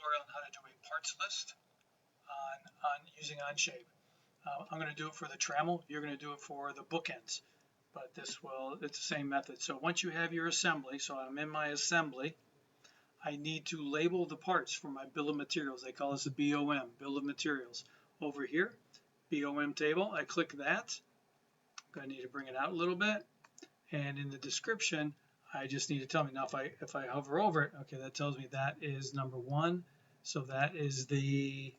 tutorial on how to do a parts list on using Onshape. I'm going to do it for the trammel. You're going to do it for the bookends, but it's the same method. So once you have your assembly, so I'm in my assembly, I need to label the parts for my bill of materials. They call this a BOM, bill of materials. Over here, BOM table, I click that. I need to bring it out a little bit, and in the description I just need to tell me. Now if I hover over it, okay, that tells me that is number 1, so that is the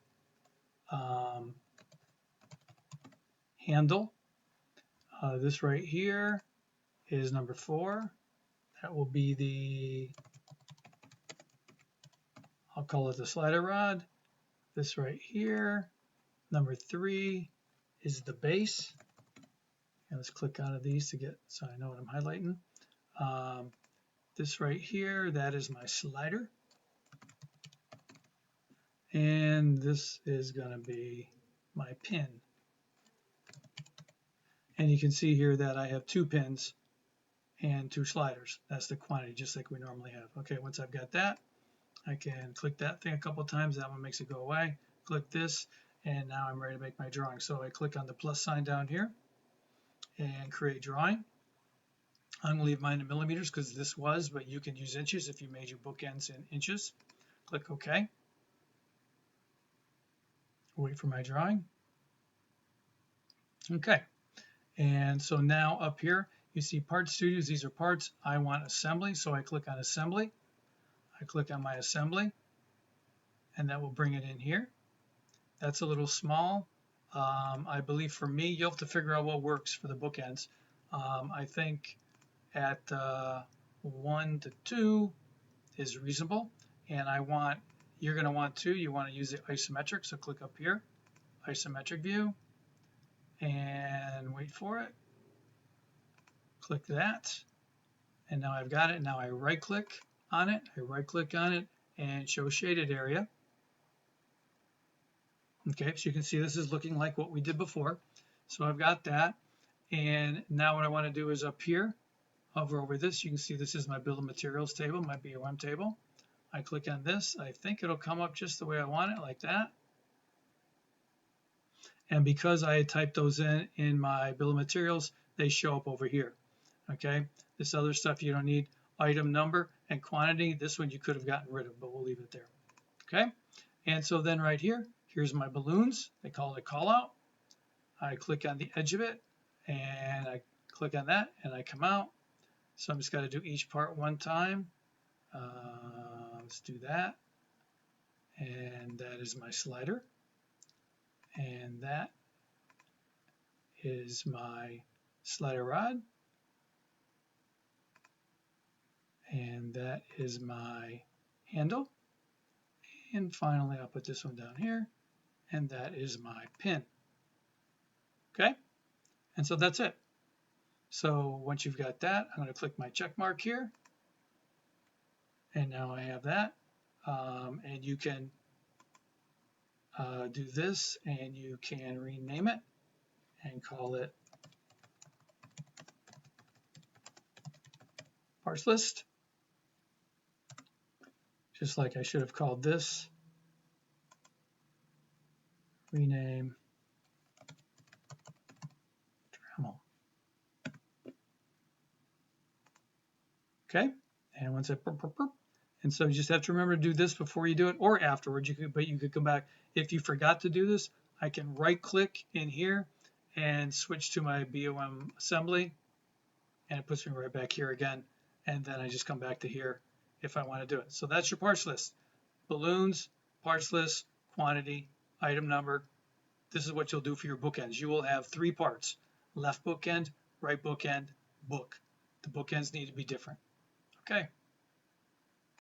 handle. This right here is number 4. That will be the, I'll call it the slider rod. This right here, number 3, is the base. And let's click out of these to get, so I know what I'm highlighting. This right here, that is my slider. And this is going to be my pin. And you can see here that I have 2 pins and 2 sliders. That's the quantity, just like we normally have. Okay, once I've got that, I can click that thing a couple times. That one makes it go away. Click this, and now I'm ready to make my drawing. So I click on the plus sign down here and create drawing. I'm going to leave mine in millimeters because this was, but you can use inches if you made your bookends in inches. Click OK. Wait for my drawing. Okay, and so now up here you see Part Studios. These are parts. I want assembly, so I click on assembly. I click on my assembly, and that will bring it in here. That's a little small. I believe for me, you'll have to figure out what works for the bookends. I think at 1 to 2 is reasonable, and you're going to want 2. You want to use the isometric, so click up here, isometric view, and wait for it. Click that, and now I've got it. Now I right click on it, and show shaded area. Okay, so you can see this is looking like what we did before. So I've got that, and now what I want to do is up here, hover over this. You can see this is my bill of materials table, my BOM table. I click on this. I think it'll come up just the way I want it, like that. And because I typed those in my bill of materials, they show up over here. Okay, this other stuff you don't need. Item number and quantity, this one you could have gotten rid of, but we'll leave it there. Okay, and so then right here, here's my balloons. They call it a call out. I click on the edge of it, and I click on that, and I come out. So I'm just got to do each part one time. Let's do that. And that is my slider. And that is my slider rod. And that is my handle. And finally, I'll put this one down here. And that is my pin. Okay? And so that's it. So once you've got that, I'm going to click my check mark here. And now I have that. And you can do this, and you can rename it and call it parts list. Just like I should have called this, rename Dremel. Okay, and once I and so you just have to remember to do this before you do it, or afterwards. But you could come back if you forgot to do this. I can right click in here and switch to my BOM assembly, and it puts me right back here again, and then I just come back to here if I want to do it. So that's your parts list: balloons, parts list, quantity, item number. This is what you'll do for your bookends. You will have 3 parts: left bookend, right bookend, book. The bookends need to be different. Okay.